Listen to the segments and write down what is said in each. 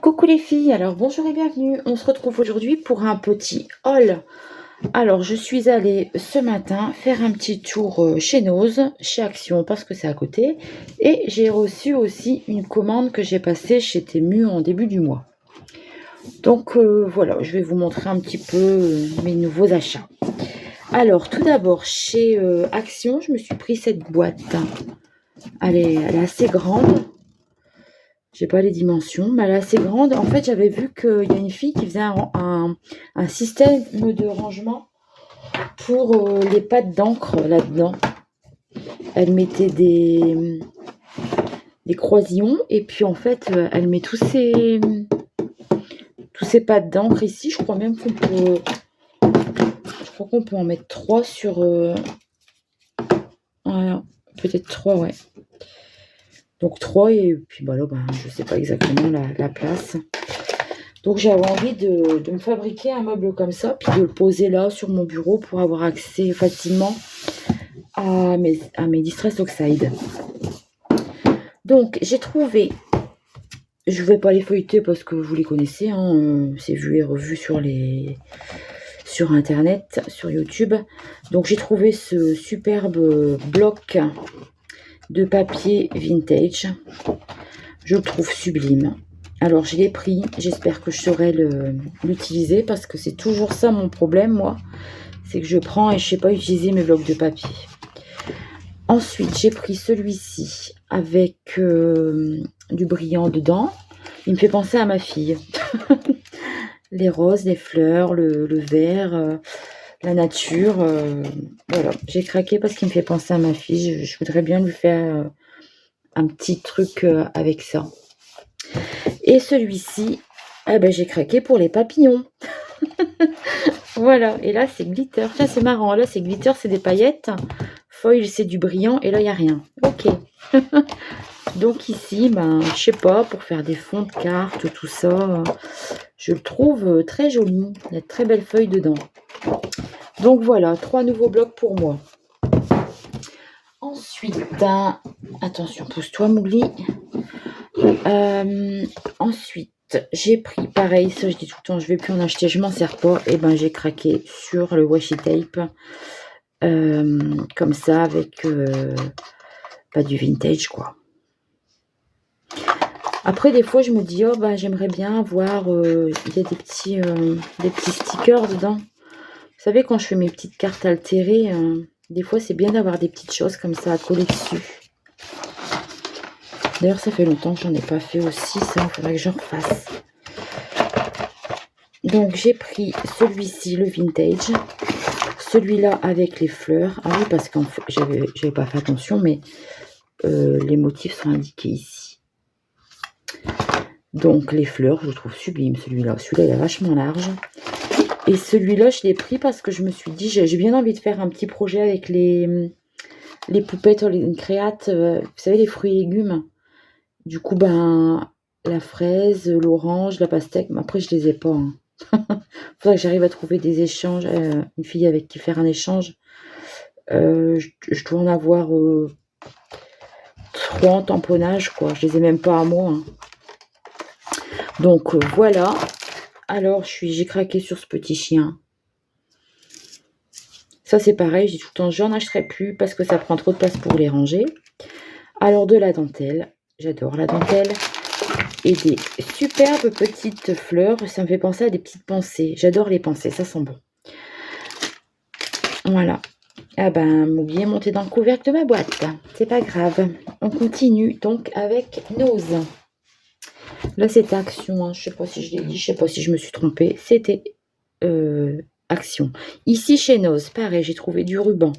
Coucou les filles, alors bonjour et bienvenue. On se retrouve aujourd'hui pour un petit haul. Alors je suis allée ce matin faire un petit tour chez Nose, chez Action parce que c'est à côté. Et j'ai reçu aussi une commande que j'ai passée chez Temu en début du mois. Donc voilà, je vais vous montrer un petit peu mes nouveaux achats. Alors tout d'abord chez Action, je me suis pris cette boîte. Elle est assez grande. J'ai pas les dimensions, mais elle est assez grande. En fait, j'avais vu qu'il y a une fille qui faisait un système de rangement pour les pattes d'encre là-dedans. Elle mettait des croisillons et puis en fait, elle met tous ces pattes d'encre ici. Je crois même qu'on peut en mettre 3 sur... voilà, peut-être 3, ouais. Donc 3 et puis bah là, je sais pas exactement la place. Donc j'avais envie de me fabriquer un meuble comme ça, puis de le poser là sur mon bureau pour avoir accès facilement à mes Distress Oxide. Donc j'ai trouvé, je ne vais pas les feuilleter parce que vous les connaissez, hein, c'est vu et revu sur internet, sur YouTube. Donc j'ai trouvé ce superbe bloc de papier vintage. Je le trouve sublime. Alors je l'ai pris, j'espère que je saurai l'utiliser parce que c'est toujours ça mon problème moi, c'est que je prends et je ne sais pas utiliser mes blocs de papier. Ensuite j'ai pris celui-ci avec du brillant dedans, il me fait penser à ma fille. Les roses, les fleurs, le vert, la nature, voilà, j'ai craqué parce qu'il me fait penser à ma fille, je voudrais bien lui faire un petit truc avec ça. Et celui-ci, j'ai craqué pour les papillons. Voilà, et là c'est glitter. Tiens, c'est marrant, là c'est glitter, c'est des paillettes. Foil, c'est du brillant, et là il n'y a rien. Ok. Donc ici, je sais pas, pour faire des fonds de cartes, tout ça, je le trouve très joli. Il y a de très belles feuilles dedans. Donc voilà, 3 nouveaux blocs pour moi. Ensuite, attention, pousse-toi Mougli. Ensuite, j'ai pris, pareil, ça je dis tout le temps, je vais plus en acheter, je m'en sers pas. Et j'ai craqué sur le washi tape. Comme ça, avec du vintage, quoi. Après, des fois, je me dis, j'aimerais bien avoir, il y a des petits stickers dedans. Vous savez, quand je fais mes petites cartes altérées, des fois, c'est bien d'avoir des petites choses comme ça à coller dessus. D'ailleurs, ça fait longtemps que j'en ai pas fait aussi, ça, il faudrait que j'en refasse. Donc, j'ai pris celui-ci, le vintage. Celui-là avec les fleurs. Ah oui, parce que j'avais pas fait attention, mais les motifs sont indiqués ici. Donc, les fleurs, je le trouve sublime, celui-là. Celui-là, il est vachement large. Et celui-là, je l'ai pris parce que je me suis dit, j'ai bien envie de faire un petit projet avec les poupettes, les créates, vous savez, les fruits et légumes. Du coup, la fraise, l'orange, la pastèque, mais après, je les ai pas. Hein. Faudrait que j'arrive à trouver des échanges, une fille avec qui faire un échange. Je dois en avoir 3 en tamponnage, quoi. Je les ai même pas à moi. Hein. Donc, voilà. Alors, j'ai craqué sur ce petit chien. Ça, c'est pareil, j'ai tout le temps, j'en achèterai plus parce que ça prend trop de place pour les ranger. Alors, de la dentelle. J'adore la dentelle. Et des superbes petites fleurs. Ça me fait penser à des petites pensées. J'adore les pensées, ça sent bon. Voilà. M'oubliez monter dans le couvercle de ma boîte. C'est pas grave. On continue donc avec Nose. Là, c'était Action. Hein. Je sais pas si je l'ai dit, je sais pas si je me suis trompée. C'était Action. Ici, chez Nose, pareil, j'ai trouvé du ruban.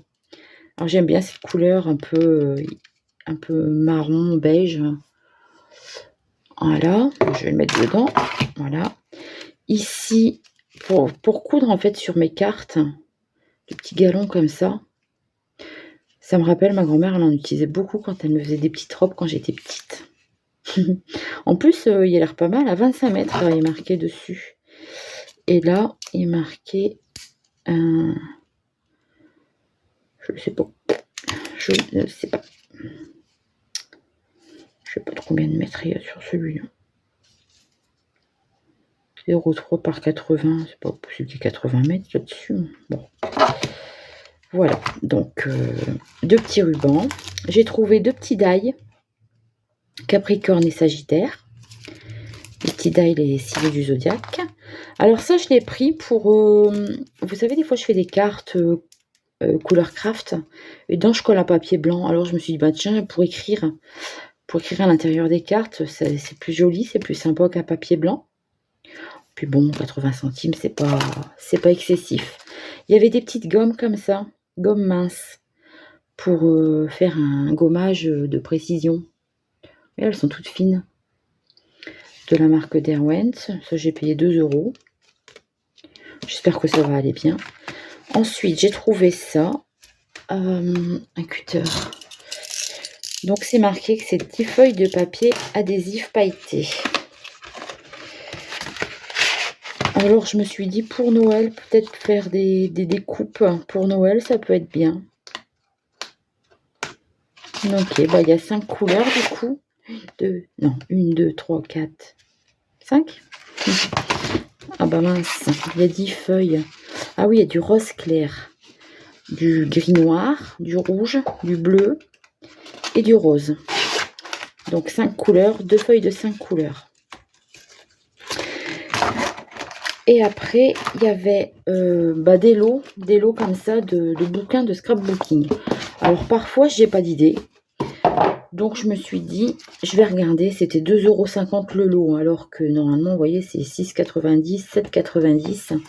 Alors, j'aime bien cette couleur un peu marron, beige. Voilà, je vais le mettre dedans. Voilà. Ici, pour coudre en fait sur mes cartes, des petits galons comme ça. Ça me rappelle ma grand-mère, elle en utilisait beaucoup quand elle me faisait des petites robes quand j'étais petite. En plus, il a l'air pas mal, à 25 mètres, il est marqué dessus. Et là, il est marqué je sais pas. Je ne sais pas. Je sais pas trop combien de mètres il y a sur celui-là. 0,3 par 80, c'est pas possible qu'il y ait 80 mètres là-dessus. Bon. Voilà, donc 2 petits rubans. J'ai trouvé 2 petits die, Capricorne et Sagittaire. Les petits die, les signes du zodiaque. Alors ça, je l'ai pris pour... vous savez, des fois, je fais des cartes couleur craft. Et dedans, je colle un papier blanc. Alors, je me suis dit, bah tiens, pour écrire à l'intérieur des cartes, c'est plus joli, c'est plus sympa qu'un papier blanc. Puis bon, 80 centimes, c'est pas excessif. Il y avait des petites gommes comme ça, gommes minces, pour faire un gommage de précision. Et elles sont toutes fines. De la marque Derwent. Ça, j'ai payé 2 €. J'espère que ça va aller bien. Ensuite, j'ai trouvé ça. Un cutter. Donc, c'est marqué que c'est 10 feuilles de papier adhésif pailleté. Alors, je me suis dit, pour Noël, peut-être faire des découpes. Pour Noël, ça peut être bien. Ok, bah, il y a 5 couleurs, du coup. 1, 2, 3, 4, 5. Ah bah mince, il y a 10 feuilles. Ah oui, il y a du rose clair, du gris noir, du rouge, du bleu et du rose. Donc 5 couleurs, 2 feuilles de 5 couleurs. Et après, il y avait des lots comme ça de bouquins de scrapbooking. Alors parfois, j'ai pas d'idée. Donc je me suis dit, je vais regarder, c'était 2,50 € le lot, alors que normalement, vous voyez, c'est 6,90 €, 7,90 €.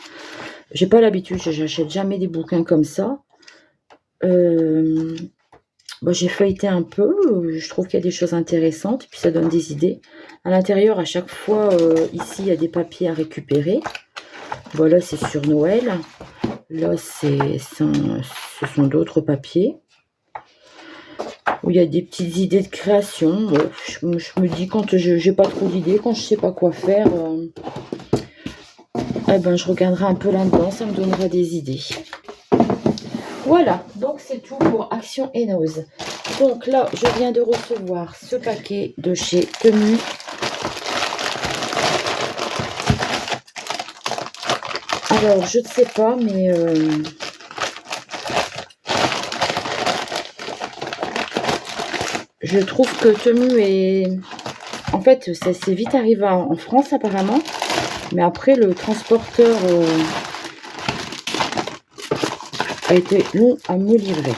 J'ai pas l'habitude, j'achète jamais des bouquins comme ça. J'ai feuilleté un peu, je trouve qu'il y a des choses intéressantes, puis ça donne des idées. À l'intérieur, à chaque fois, ici, il y a des papiers à récupérer. Voilà, c'est sur Noël. Là, ce sont d'autres papiers. Où il y a des petites idées de création. Je me dis, quand j'ai pas trop d'idées, quand je sais pas quoi faire, je regarderai un peu là-dedans, ça me donnera des idées. Voilà, donc c'est tout pour Action Enoz. Donc là, je viens de recevoir ce paquet de chez Temu. Alors, je ne sais pas, mais je trouve que Temu est... En fait, ça s'est vite arrivé en France apparemment. Mais après, le transporteur a été long à me livrer.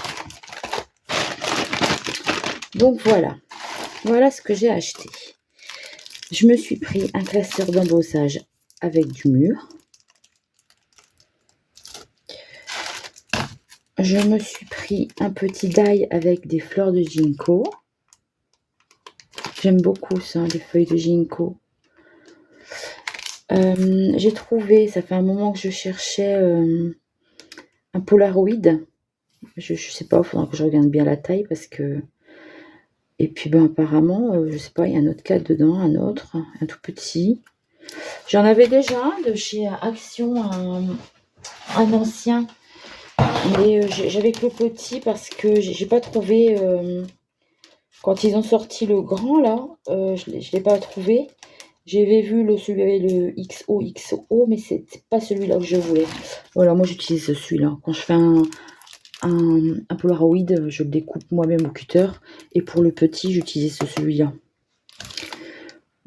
Donc voilà. Voilà ce que j'ai acheté. Je me suis pris un classeur d'embossage avec du mûr. Je me suis pris un petit die avec des fleurs de ginkgo. J'aime beaucoup ça, les feuilles de ginkgo. J'ai trouvé, ça fait un moment que je cherchais un Polaroid. Je sais pas, il faudra que je regarde bien la taille parce que... Et puis apparemment, je sais pas, il y a un autre cadre dedans, un autre, un tout petit. J'en avais déjà un de chez Action, un ancien. Mais j'avais que le petit parce que j'ai pas trouvé... quand ils ont sorti le grand là, je l'ai pas trouvé. J'avais vu celui avec le XO, mais c'est pas celui-là que je voulais. Voilà, moi j'utilise celui-là. Quand je fais un Polaroid, je le découpe moi-même au cutter. Et pour le petit, j'utilise celui-là.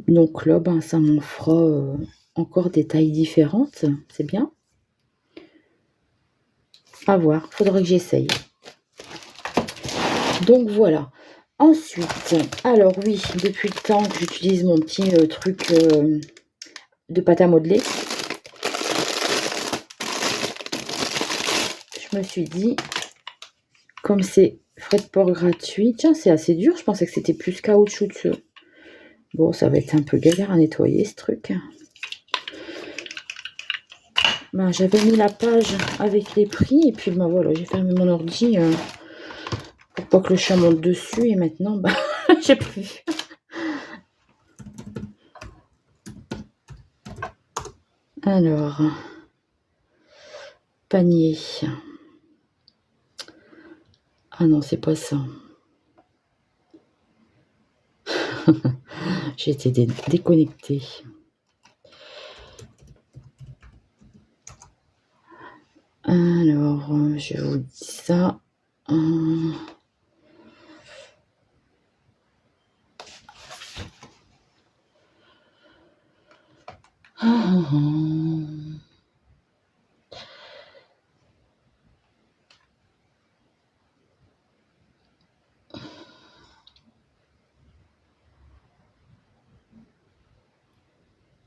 Donc là, ça m'en fera encore des tailles différentes. C'est bien. À voir, faudra que j'essaye. Donc voilà. Ensuite, alors oui, depuis le temps que j'utilise mon petit truc de pâte à modeler, je me suis dit, comme c'est frais de port gratuit, tiens, c'est assez dur, je pensais que c'était plus caoutchouteux. Bon, ça va être un peu galère à nettoyer ce truc. J'avais mis la page avec les prix, et puis voilà, j'ai fermé mon ordi pour pas que le chat monte dessus, et maintenant, j'ai plus. Alors, panier. Ah non, c'est pas ça. J'ai été déconnectée. Alors, je vous dis ça.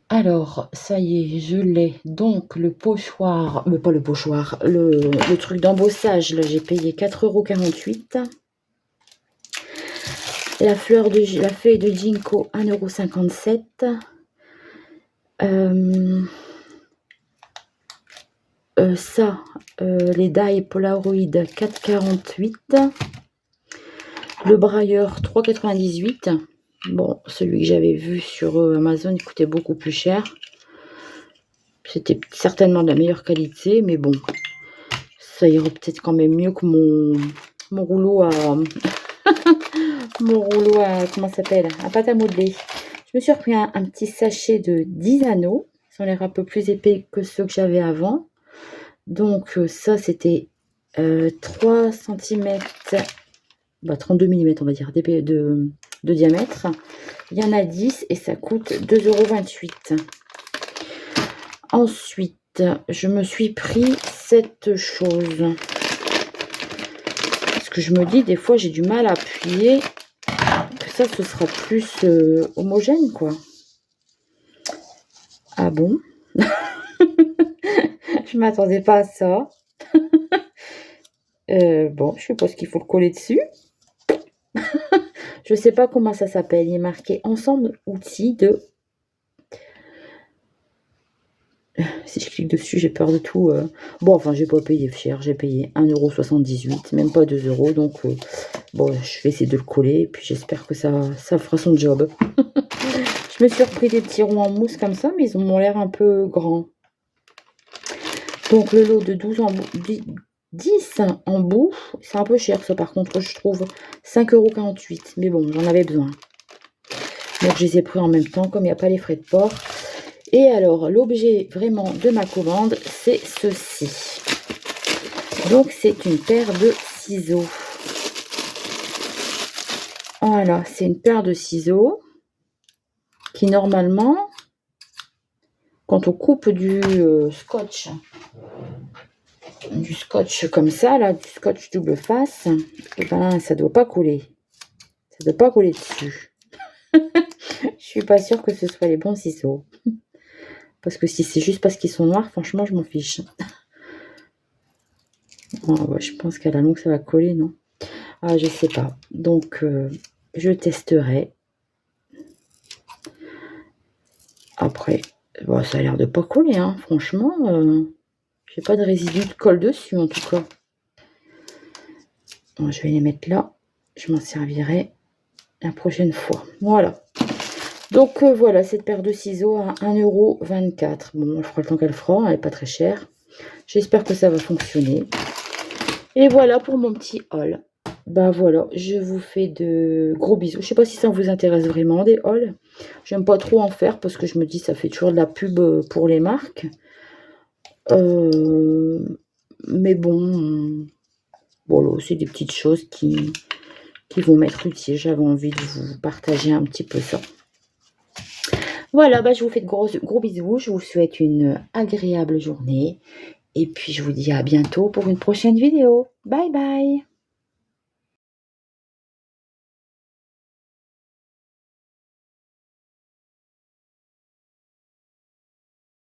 Alors, ça y est, je l'ai. Donc, le pochoir, mais pas le pochoir, le truc d'embossage, là, j'ai payé 4,48 €. La feuille de ginkgo, 1,57 €. Ça, les die Polaroid, 4,48 €. Le brailleur, 3,98 €. Bon, celui que j'avais vu sur Amazon, il coûtait beaucoup plus cher. C'était certainement de la meilleure qualité, mais bon, ça ira peut-être quand même mieux que mon rouleau à comment ça s'appelle, à pâte à modeler. Je me suis repris un petit sachet de 10 anneaux. Ils ont l'air un peu plus épais que ceux que j'avais avant. Donc ça, c'était 3 cm, 32 mm, on va dire, de diamètre. Il y en a 10 et ça coûte 2,28 €. Ensuite, je me suis pris cette chose. Parce que je me dis, des fois, j'ai du mal à appuyer. Que ça, ce sera plus homogène, quoi. Ah bon? Je m'attendais pas à ça. Bon, je suppose qu'il faut le coller dessus. Je sais pas comment ça s'appelle. Il est marqué ensemble outils de... Si je clique dessus, j'ai peur de tout. Bon, enfin, j'ai pas payé cher. J'ai payé 1,78 €, même pas 2 €. Donc, bon, je vais essayer de le coller. Et puis, j'espère que ça fera son job. Je me suis repris des petits ronds en mousse comme ça, mais ils ont l'air un peu grands. Donc, le lot de 10 en bout. C'est un peu cher, ça, par contre, je trouve. 5,48 €. Mais bon, j'en avais besoin. Donc, je les ai pris en même temps, comme il n'y a pas les frais de port. Et alors, l'objet vraiment de ma commande, c'est ceci. Donc, c'est une paire de ciseaux. Voilà, c'est une paire de ciseaux qui, normalement, quand on coupe du scotch comme ça, là, du scotch double face, et ben, ça ne doit pas coller. Ça ne doit pas coller dessus. Je suis pas sûre que ce soit les bons ciseaux. Parce que si c'est juste parce qu'ils sont noirs, franchement, je m'en fiche. Oh, ouais, je pense qu'à la longue, ça va coller, non? Ah, je sais pas. Donc, je testerai. Après, bon, ça a l'air de pas coller, hein. Franchement, j'ai pas de résidus de colle dessus, en tout cas. Bon, je vais les mettre là. Je m'en servirai la prochaine fois. Voilà. Donc, voilà, cette paire de ciseaux à 1,24 €. Bon, elle fera le temps qu'elle fera. Elle n'est pas très chère. J'espère que ça va fonctionner. Et voilà pour mon petit haul. Ben voilà, je vous fais de gros bisous. Je sais pas si ça vous intéresse vraiment, des hauls. J'aime pas trop en faire parce que je me dis ça fait toujours de la pub pour les marques. Mais bon, voilà, c'est des petites choses qui vont m'être utiles. J'avais envie de vous partager un petit peu ça. Voilà, bah, je vous fais de gros bisous. Je vous souhaite une agréable journée. Et puis, je vous dis à bientôt pour une prochaine vidéo. Bye bye!